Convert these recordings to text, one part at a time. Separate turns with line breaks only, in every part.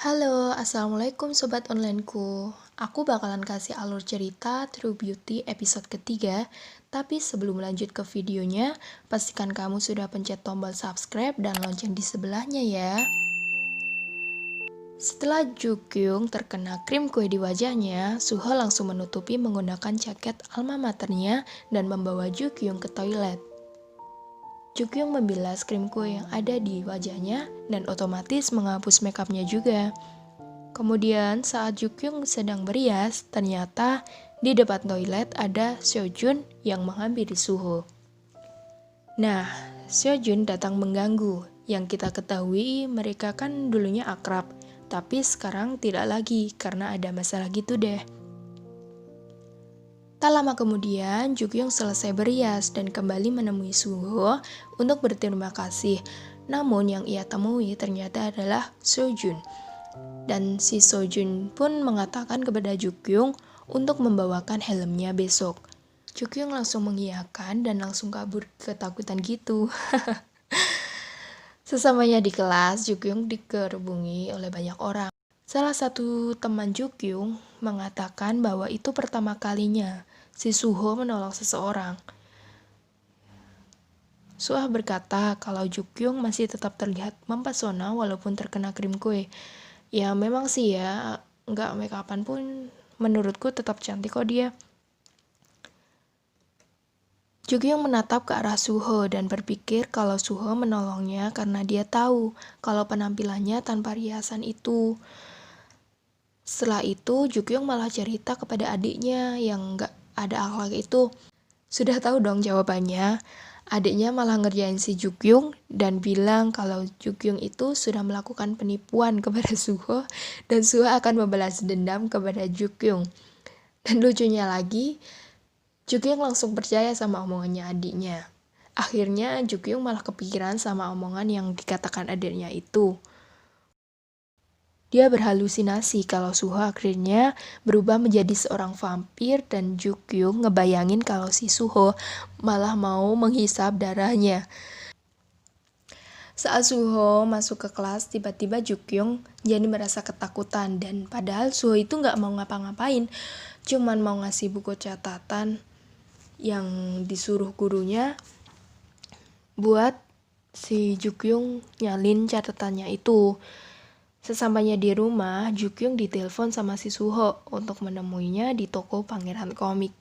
Halo, Assalamualaikum Sobat Onlineku. Aku bakalan kasih alur cerita True Beauty episode ketiga, tapi sebelum lanjut ke videonya, pastikan kamu sudah pencet tombol subscribe dan lonceng di sebelahnya ya. Setelah Jukyung terkena krim kue di wajahnya, Suho langsung menutupi menggunakan jaket alma maternya dan membawa Jukyung ke toilet. Jukyung membilas krim kue yang ada di wajahnya dan otomatis menghapus makeupnya juga. Kemudian saat Jukyung sedang berias, ternyata di depan toilet ada Seojun yang menghampiri Suho. Nah, Seojun datang mengganggu. Yang kita ketahui mereka kan dulunya akrab, tapi sekarang tidak lagi karena ada masalah gitu deh. Tak lama kemudian, Jukyung selesai berias dan kembali menemui Suho untuk berterima kasih. Namun yang ia temui ternyata adalah Seojun. Dan si Seojun pun mengatakan kepada Jukyung untuk membawakan helmnya besok. Jukyung langsung mengiyakan dan langsung kabur ketakutan gitu. Sesamanya di kelas, Jukyung dikerubungi oleh banyak orang. Salah satu teman Jukyung mengatakan bahwa itu pertama kalinya si Suho menolong seseorang. Suho berkata kalau Jukyung masih tetap terlihat mempesona walaupun terkena krim kue. Ya memang sih ya, nggak make upan pun menurutku tetap cantik kok dia. Jukyung menatap ke arah Suho dan berpikir kalau Suho menolongnya karena dia tahu kalau penampilannya tanpa riasan itu. Setelah itu, Jukyung malah cerita kepada adiknya yang nggak ada akhlak itu. Sudah tahu dong jawabannya. Adiknya malah ngerjain si Jukyung dan bilang kalau Jukyung itu sudah melakukan penipuan kepada Suho dan Suho akan membalas dendam kepada Jukyung. Dan lucunya lagi, Jukyung langsung percaya sama omongannya adiknya. Akhirnya Jukyung malah kepikiran sama omongan yang dikatakan adiknya itu. Dia berhalusinasi kalau Suho akhirnya berubah menjadi seorang vampir dan Jukyung ngebayangin kalau si Suho malah mau menghisap darahnya. Saat Suho masuk ke kelas, tiba-tiba Jukyung jadi merasa ketakutan dan padahal Suho itu nggak mau ngapa-ngapain, cuman mau ngasih buku catatan yang disuruh gurunya buat si Jukyung nyalin catatannya itu. Sesampainya di rumah, Jukyung ditelepon sama si Suho untuk menemuinya di toko Pangeran Komik.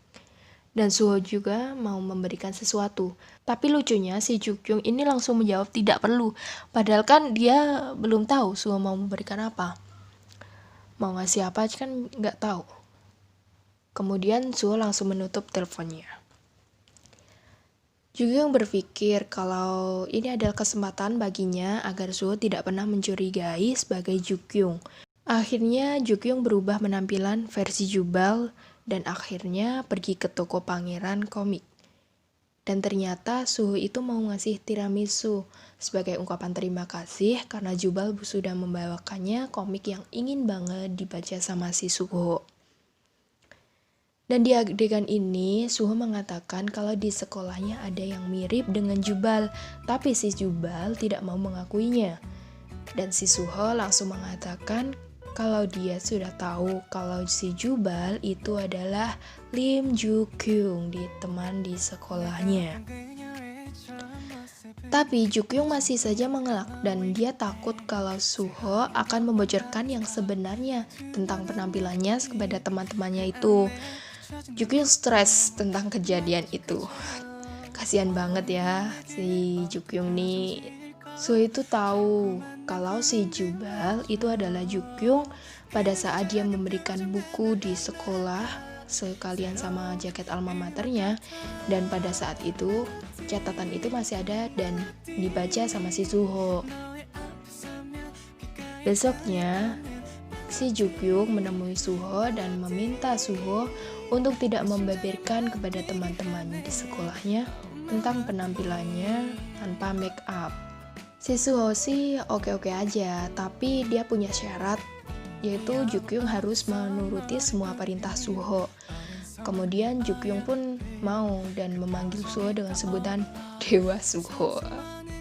Dan Suho juga mau memberikan sesuatu. Tapi lucunya si Jukyung ini langsung menjawab tidak perlu. Padahal kan dia belum tahu Suho mau memberikan apa. Mau ngasih apa kan nggak tahu. Kemudian Suho langsung menutup teleponnya. Jukyung berpikir kalau ini adalah kesempatan baginya agar Suho tidak pernah mencurigai sebagai Jukyung. Akhirnya Jukyung berubah penampilan versi Jubal dan akhirnya pergi ke toko Pangeran Komik. Dan ternyata Suho itu mau ngasih tiramisu sebagai ungkapan terima kasih karena Jubal sudah membawakannya komik yang ingin banget dibaca sama si Suho. Dan di adegan ini, Suho mengatakan kalau di sekolahnya ada yang mirip dengan Jubal, tapi si Jubal tidak mau mengakuinya. Dan si Suho langsung mengatakan kalau dia sudah tahu kalau si Jubal itu adalah Lim Jukyung, teman di sekolahnya. Tapi Jukyung masih saja mengelak dan dia takut kalau Suho akan membocorkan yang sebenarnya tentang penampilannya kepada teman-temannya itu. Jukyung stres tentang kejadian itu. Kasihan banget ya si Jukyung nih. Suho itu tahu kalau si Jubal itu adalah Jukyung pada saat dia memberikan buku di sekolah sekalian sama jaket alma maternya, dan pada saat itu catatan itu masih ada dan dibaca sama si Suho. Besoknya si Jukyung menemui Suho dan meminta Suho untuk tidak membeberkan kepada teman-teman di sekolahnya tentang penampilannya tanpa make up. Si Suho sih oke-oke aja, tapi dia punya syarat, yaitu Jukyung harus menuruti semua perintah Suho. Kemudian Jukyung pun mau dan memanggil Suho dengan sebutan Dewa Suho.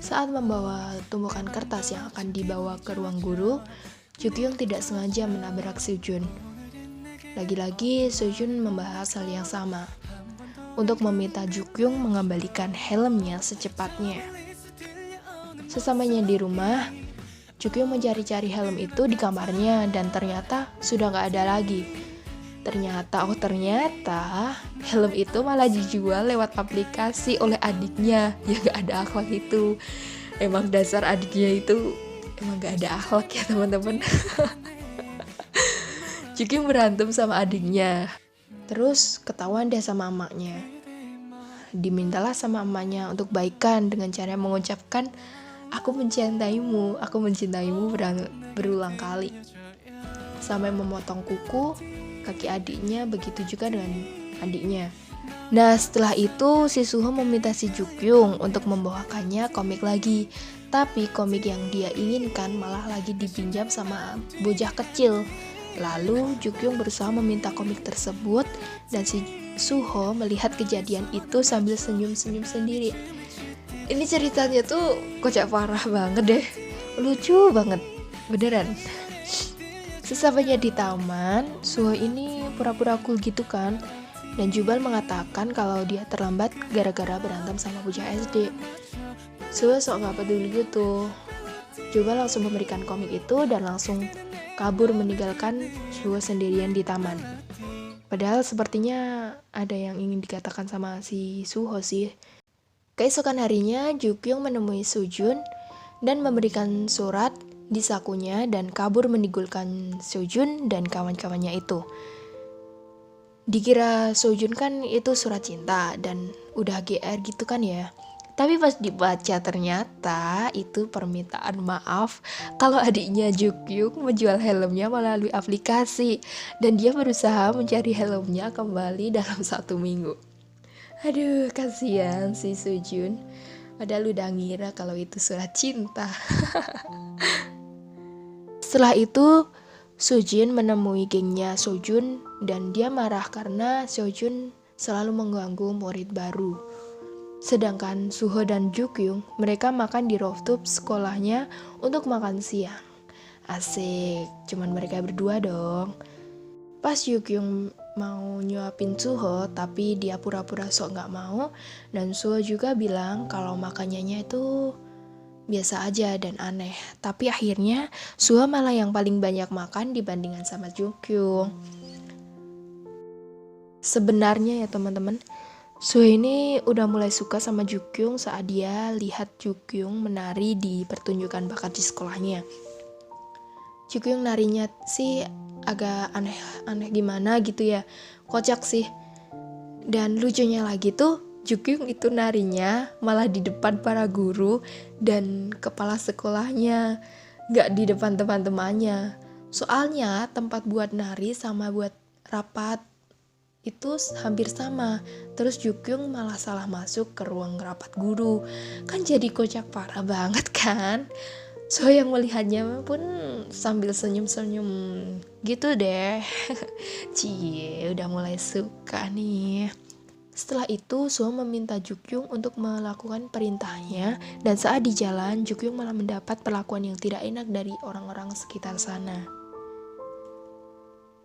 Saat membawa tumpukan kertas yang akan dibawa ke ruang guru, Jukyung tidak sengaja menabrak Sojun. Lagi-lagi Sojun membahas hal yang sama, untuk meminta Jukyung mengembalikan helmnya secepatnya. Sesamanya di rumah, Jukyung mencari-cari helm itu di kamarnya dan ternyata sudah gak ada lagi. Ternyata helm itu malah dijual lewat aplikasi oleh adiknya yang gak ada akhlak itu. Emang dasar adiknya itu emang gak ada akhlak ya teman-teman. Jukyung berantem sama adiknya. Terus ketahuan deh sama emaknya. Dimintalah sama emaknya untuk baikan dengan cara mengucapkan aku mencintaimu berulang kali. Sampai memotong kuku kaki adiknya, begitu juga dengan adiknya. Nah setelah itu si Suho meminta si Jukyung untuk membawakannya komik lagi. Tapi komik yang dia inginkan malah lagi dipinjam sama bocah kecil. Lalu Jukyung berusaha meminta komik tersebut dan si Suho melihat kejadian itu sambil senyum-senyum sendiri. Ini ceritanya tuh kocak parah banget deh. Lucu banget, beneran. Sesampainya di taman, Suho ini pura-pura cool gitu kan. Dan Jubal mengatakan kalau dia terlambat gara-gara berantem sama bocah SD. Suho sok gak peduli gitu. Jubal langsung memberikan komik itu dan langsung kabur meninggalkan Suho sendirian di taman. Padahal sepertinya ada yang ingin dikatakan sama si Suho sih. Keesokan harinya, Jukyung menemui Sojun dan memberikan surat di sakunya dan kabur meninggalkan Sojun dan kawan-kawannya itu. Dikira Sojun kan itu surat cinta dan udah GR gitu kan ya. Tapi pas dibaca ternyata itu permintaan maaf kalau adiknya Jukyung menjual helmnya melalui aplikasi dan dia berusaha mencari helmnya kembali dalam 1 minggu. Aduh, kasihan si Sojun. Padahal udah ngira kalau itu surat cinta. Setelah itu, Sojin menemui gengnya Sojun dan dia marah karena Sojun selalu mengganggu murid baru. Sedangkan Suho dan Jukyung, mereka makan di rooftop sekolahnya untuk makan siang. Asik, cuman mereka berdua dong. Pas Jukyung mau nyuapin Suho, tapi dia pura-pura sok gak mau. Dan Suho juga bilang kalau makanannya itu biasa aja dan aneh. Tapi akhirnya Suho malah yang paling banyak makan dibandingkan sama Jukyung. Sebenarnya ya teman-teman, Suho ini udah mulai suka sama Jukyung saat dia lihat Jukyung menari di pertunjukan bakat di sekolahnya. Jukyung narinya sih agak aneh gimana gitu ya, kocak sih. Dan lucunya lagi tuh, Jukyung itu narinya malah di depan para guru dan kepala sekolahnya, gak di depan teman-temannya. Soalnya tempat buat nari sama buat rapat itu hampir sama. Terus Jukyung malah salah masuk ke ruang rapat guru. Kan jadi kocak parah banget kan. So yang melihatnya pun sambil senyum-senyum gitu deh. Cie, udah mulai suka nih. Setelah itu Suho meminta Jukyung untuk melakukan perintahnya. Dan saat di jalan, Jukyung malah mendapat perlakuan yang tidak enak dari orang-orang sekitar sana.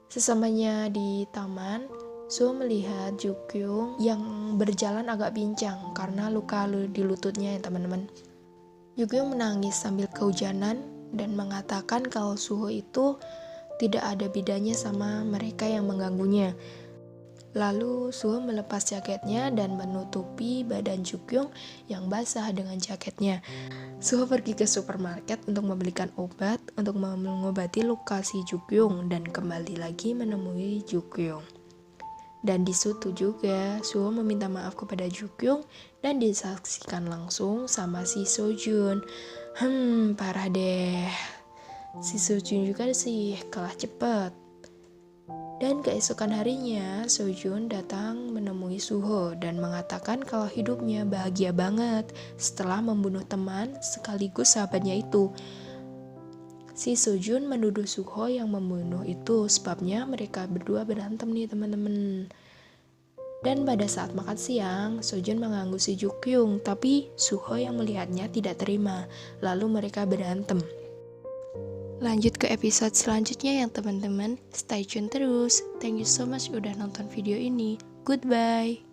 Sesamanya di taman, Suho melihat Jukyung yang berjalan agak pincang karena luka di lututnya ya teman-teman. Jukyung menangis sambil kehujanan dan mengatakan kalau Suho itu tidak ada bedanya sama mereka yang mengganggunya. Lalu Suho melepas jaketnya dan menutupi badan Jukyung yang basah dengan jaketnya. Suho pergi ke supermarket untuk membelikan obat untuk mengobati luka si Jukyung dan kembali lagi menemui Jukyung. Dan di situ juga Suho meminta maaf kepada Jukyung dan disaksikan langsung sama si Sojun. Parah deh. Si Sojun juga sih kalah cepet. Dan keesokan harinya Sojun datang menemui Suho dan mengatakan kalau hidupnya bahagia banget setelah membunuh teman sekaligus sahabatnya itu. Si Sojun menuduh Suho yang membunuh itu, sebabnya mereka berdua berantem nih teman-teman. Dan pada saat makan siang, Sojun mengganggu si Jukyung, tapi Suho yang melihatnya tidak terima. Lalu mereka berantem. Lanjut ke episode selanjutnya yang teman-teman. Stay tune terus. Thank you so much udah nonton video ini. Goodbye.